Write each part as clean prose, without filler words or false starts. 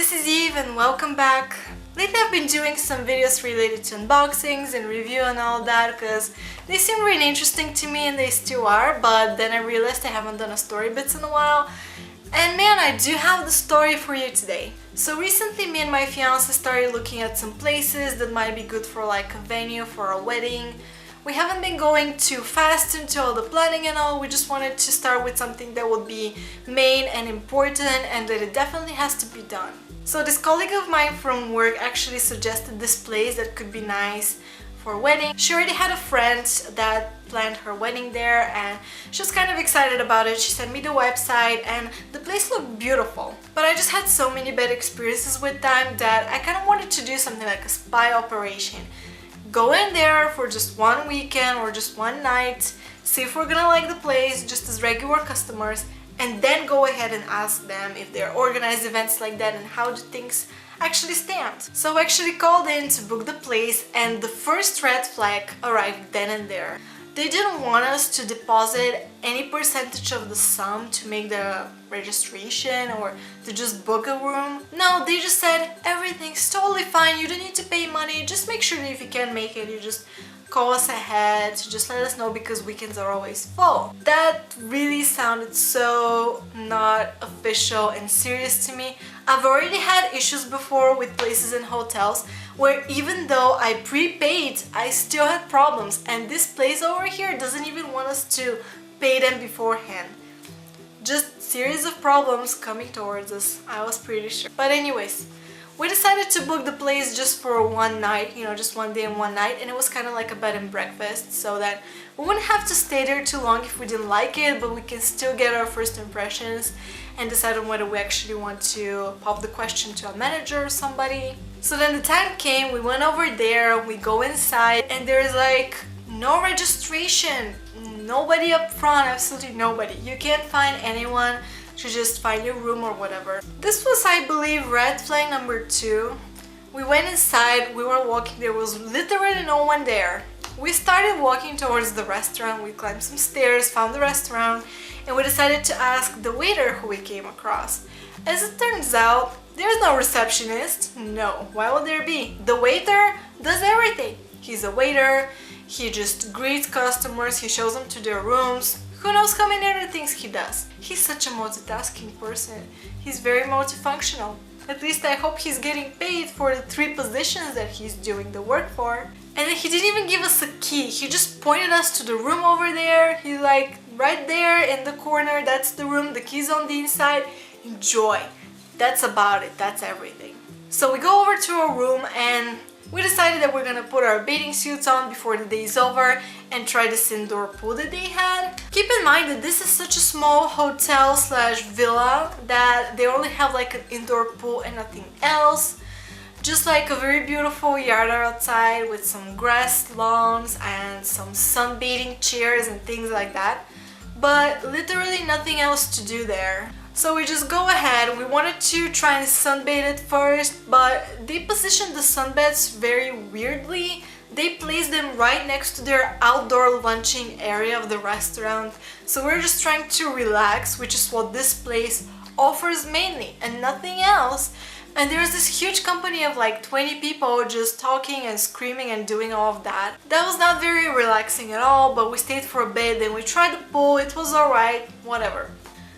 this is Eve and welcome back. Lately I've been doing some videos related to unboxings and review and all that because they seem really interesting to me and they still are, but then I realized I haven't done a story bits in a while. And man, I do have the story for you today. So recently me and my fiance started looking at some places that might be good for like a venue for a wedding. We haven't been going too fast into all the planning and all, we just wanted to start with something that would be main and important and that it definitely has to be done. So this colleague of mine from work actually suggested this place that could be nice for a wedding. She already had a friend that planned her wedding there and she was kind of excited about it. She sent me the website and the place looked beautiful. But I just had so many bad experiences with them that I kind of wanted to do something like a spy operation. Go in there for just one weekend or just one night, see if we're gonna like the place just as regular customers, and then go ahead and ask them if they're organized events like that and how do things actually stand. So I actually called in to book the place and the first red flag arrived then and there. They didn't want us to deposit any percentage of the sum to make the registration or to just book a room. No, they just said everything's totally fine, you don't need to pay money, just make sure that if you can't make it, you just call us ahead, just let us know because weekends are always full. That really sounded so not official and serious to me. I've already had issues before with places and hotels where even though I prepaid, I still had problems, and this place over here doesn't even want us to pay them beforehand. Just series of problems coming towards us, I was pretty sure. But anyways, we decided to book the place just for one night, you know, just one day and one night, and it was kind of like a bed and breakfast so that we wouldn't have to stay there too long if we didn't like it, but we can still get our first impressions and decide on whether we actually want to pop the question to a manager or somebody. So then the time came, we went over there, we go inside, and there's like no registration, nobody up front, absolutely nobody. You can't find anyone to just find your room or whatever. This was, I believe, red flag number 2. We went inside, we were walking, there was literally no one there. We started walking towards the restaurant, we climbed some stairs, found the restaurant, and we decided to ask the waiter who we came across. As it turns out, there's no receptionist. No, why would there be? The waiter does everything. He's a waiter, he just greets customers, he shows them to their rooms. Who knows how many other things he does? He's such a multitasking person. He's very multifunctional. At least I hope he's getting paid for the 3 positions that he's doing the work for. And then he didn't even give us a key. He just pointed us to the room over there. He's like, right there in the corner, that's the room, the key's on the inside. Enjoy. That's about it. That's everything. So we go over to our room and we decided that we're gonna put our bathing suits on before the day is over and try this indoor pool that they had. Keep in mind that this is such a small hotel slash villa that they only have like an indoor pool and nothing else. Just like a very beautiful yard outside with some grass lawns and some sunbathing chairs and things like that. But literally nothing else to do there. So we just go ahead, we wanted to try and sunbathe it first, but they positioned the sunbeds very weirdly. They placed them right next to their outdoor lunching area of the restaurant. So we're just trying to relax, which is what this place offers mainly and nothing else. And there's this huge company of like 20 people just talking and screaming and doing all of that. That was not very relaxing at all, but we stayed for a bit, then we tried the pool, it was alright, whatever.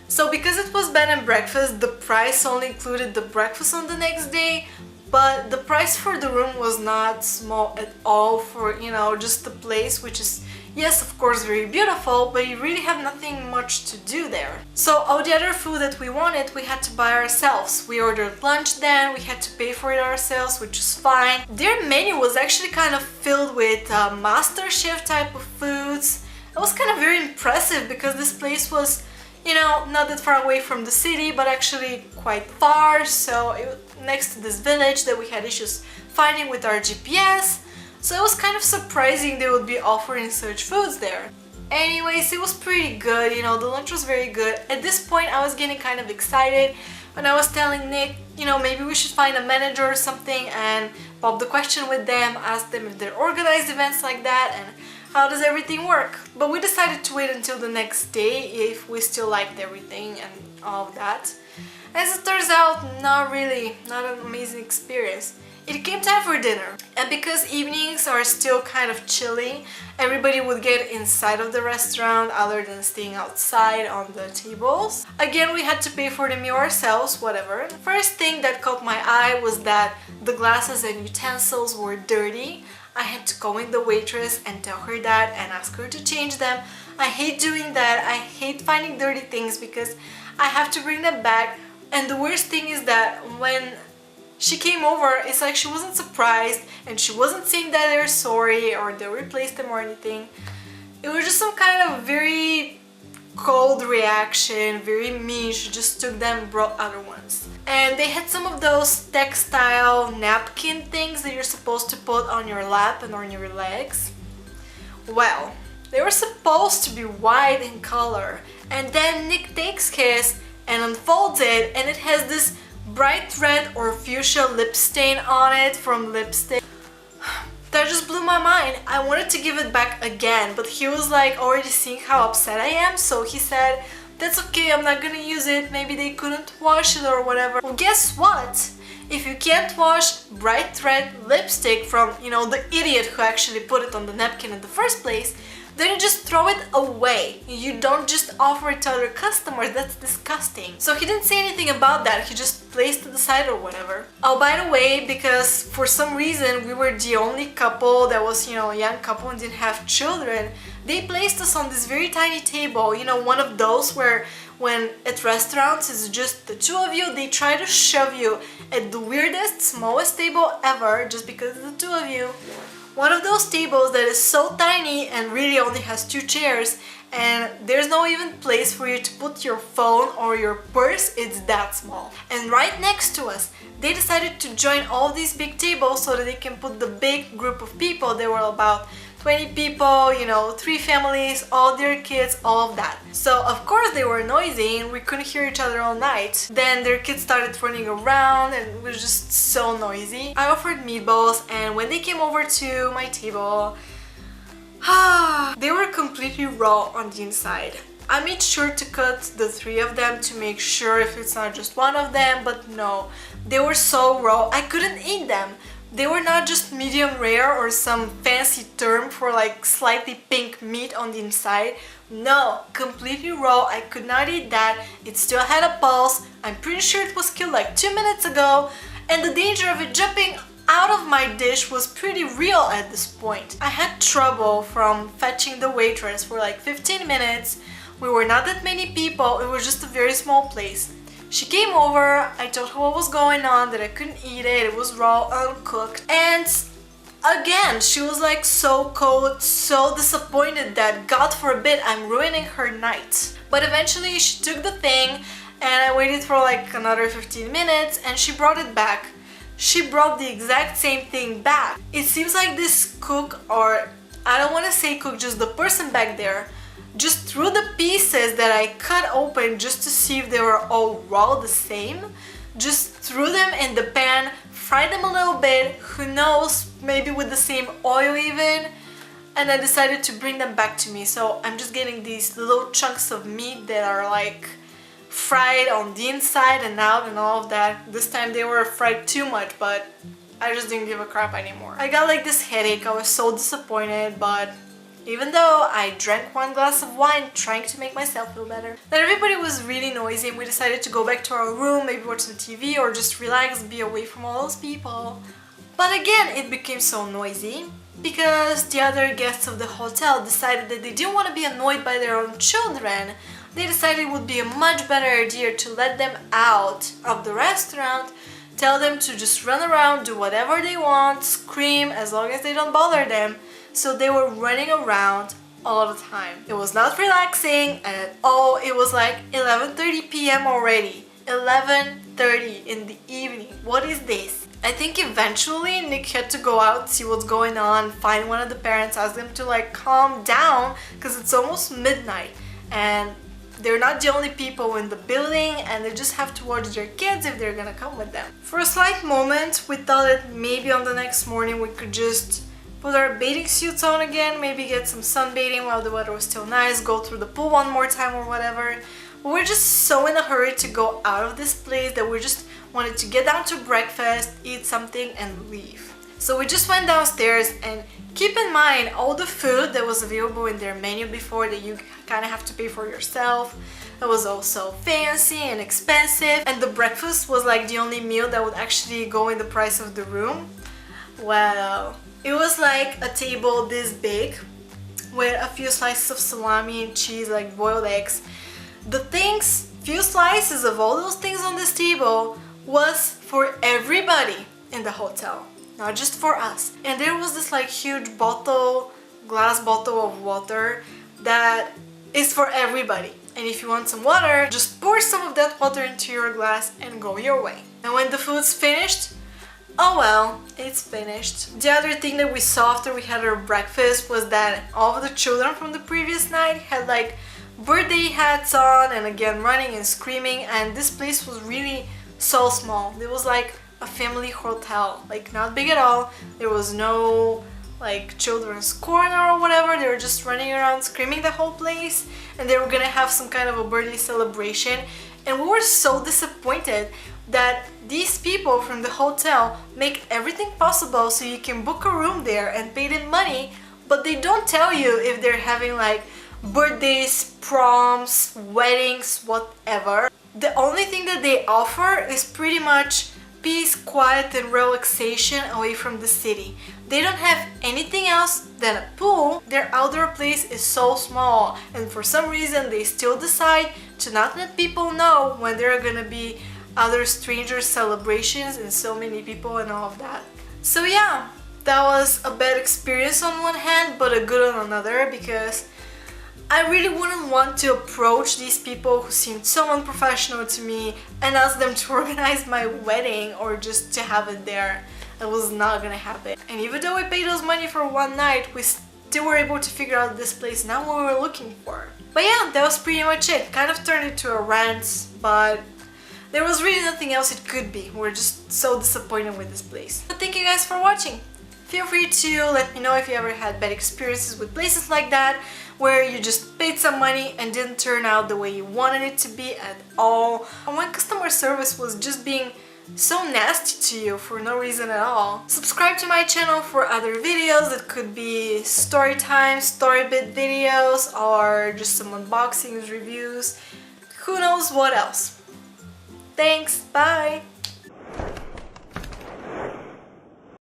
So because it was bed and breakfast, the price only included the breakfast on the next day, but the price for the room was not small at all for, you know, just the place, which is, yes, of course, very beautiful, but you really have nothing much to do there. So all the other food that we wanted, we had to buy ourselves. We ordered lunch then, we had to pay for it ourselves, which was fine. Their menu was actually kind of filled with master chef type of foods. It was kind of very impressive because this place was, you know, not that far away from the city, but actually quite far, so it was next to this village that we had issues finding with our GPS. So it was kind of surprising they would be offering such foods there. Anyways, it was pretty good, you know, the lunch was very good. At this point, I was getting kind of excited when I was telling Nick, you know, maybe we should find a manager or something and pop the question with them, ask them if they're organized events like that and how does everything work. But we decided to wait until the next day if we still liked everything and all of that. As it turns out, not really, not an amazing experience. It came time for dinner, and because evenings are still kind of chilly, everybody would get inside of the restaurant other than staying outside on the tables. Again, we had to pay for the meal ourselves, whatever. First thing that caught my eye was that the glasses and utensils were dirty. I had to go in the waitress and tell her that and ask her to change them. I hate doing that. I hate finding dirty things because I have to bring them back. And the worst thing is that when she came over, it's like she wasn't surprised and she wasn't saying that they're sorry or they replaced them or anything. It was just some kind of very cold reaction, very mean. She just took them and brought other ones. And they had some of those textile napkin things that you're supposed to put on your lap and on your legs. Well, they were supposed to be white in color, and then Nick takes his and unfolds it, and it has this bright red or fuchsia lip stain on it from lipstick. That just blew my mind. I wanted to give it back again, but he was like already seeing how upset I am, so he said, that's okay, I'm not gonna use it, maybe they couldn't wash it or whatever. Well, guess what? If you can't wash bright red lipstick from, you know, the idiot who actually put it on the napkin in the first place, then you just throw it away. You don't just offer it to other customers. That's disgusting. So he didn't say anything about that. He just placed it aside or whatever. Oh, by the way, because for some reason we were the only couple that was, you know, a young couple and didn't have children, they placed us on this very tiny table, you know, one of those where when at restaurants it's just the two of you, they try to shove you at the weirdest, smallest table ever just because it's the two of you. One of those tables that is so tiny and really only has two chairs, and there's no even place for you to put your phone or your purse, it's that small. And right next to us, they decided to join all these big tables so that they can put the big group of people. There were about 20 people, you know, 3 families, all their kids, all of that. So of course they were noisy and we couldn't hear each other all night. Then their kids started running around and it was just so noisy. I offered meatballs, and when they came over to my table, they were completely raw on the inside. I made sure to cut the 3 of them to make sure if it's not just one of them, but no, they were so raw I couldn't eat them. They were not just medium rare or some fancy term for like slightly pink meat on the inside. No, completely raw. I could not eat that. It still had a pulse. I'm pretty sure it was killed like 2 minutes ago, and the danger of it jumping out of my dish was pretty real at this point. I had trouble from fetching the waitress for like 15 minutes. We were not that many people. It was just a very small place. She came over, I told her what was going on, that I couldn't eat it, it was raw, uncooked, and again, she was like so cold, so disappointed that God forbid I'm ruining her night. But eventually she took the thing and I waited for like another 15 minutes and she brought it back. She brought the exact same thing back. It seems like this cook, or I don't want to say cook, just the person back there, just threw the pieces that I cut open just to see if they were all raw the same. Just threw them in the pan, fried them a little bit, who knows, maybe with the same oil even, and I decided to bring them back to me. So I'm just getting these little chunks of meat that are like fried on the inside and out and all of that. This time they were fried too much, but I just didn't give a crap anymore. I got like this headache. I was so disappointed, but even though I drank 1 glass of wine trying to make myself feel better. Then everybody was really noisy and we decided to go back to our room, maybe watch some TV or just relax, be away from all those people. But again, it became so noisy because the other guests of the hotel decided that they didn't want to be annoyed by their own children. They decided it would be a much better idea to let them out of the restaurant, tell them to just run around, do whatever they want, scream as long as they don't bother them. So they were running around all the time. It was not relaxing at all. It was like 11:30 p.m. already. 11:30 in the evening. What is this? I think eventually Nick had to go out, see what's going on, find one of the parents, ask them to like calm down because it's almost midnight and they're not the only people in the building and they just have to watch their kids if they're gonna come with them. For a slight moment we thought that maybe on the next morning we could just put our bathing suits on again, maybe get some sunbathing while the weather was still nice, go through the pool one more time or whatever. But we're just so in a hurry to go out of this place that we just wanted to get down to breakfast, eat something and leave. So we just went downstairs, and keep in mind all the food that was available in their menu before that you kind of have to pay for yourself. It was also fancy and expensive, and the breakfast was like the only meal that would actually go in the price of the room. Well, it was like a table this big with a few slices of salami and cheese, like boiled eggs. The things, few slices of all those things on this table was for everybody in the hotel, not just for us. And there was this like huge bottle, glass bottle of water that is for everybody. And if you want some water, just pour some of that water into your glass and go your way. And when the food's finished, oh well, it's finished. The other thing that we saw after we had our breakfast was that all of the children from the previous night had like birthday hats on and again running and screaming, and this place was really so small. It was like a family hotel, like not big at all. There was no like children's corner or whatever. They were just running around screaming the whole place, and they were gonna have some kind of a birthday celebration. And we were so disappointed that these people from the hotel make everything possible so you can book a room there and pay them money, but they don't tell you if they're having like birthdays, proms, weddings, whatever. The only thing that they offer is pretty much peace, quiet and relaxation away from the city. They don't have anything else than a pool. Their outdoor place is so small, and for some reason they still decide to not let people know when there are gonna be other stranger celebrations and so many people and all of that. So yeah, that was a bad experience on one hand, but a good on another, because I really wouldn't want to approach these people who seemed so unprofessional to me and ask them to organize my wedding or just to have it there. That was not gonna happen. And even though we paid those money for one night, we still were able to figure out this place, not what we were looking for. But yeah, that was pretty much it. Kind of turned into a rant, but there was really nothing else it could be. We're just so disappointed with this place. But thank you guys for watching. Feel free to let me know if you ever had bad experiences with places like that, where you just paid some money and didn't turn out the way you wanted it to be at all. And when customer service was just being so nasty to you for no reason at all. Subscribe to my channel for other videos that could be story time, story bit videos, or just some unboxings, reviews, who knows what else. Thanks, bye!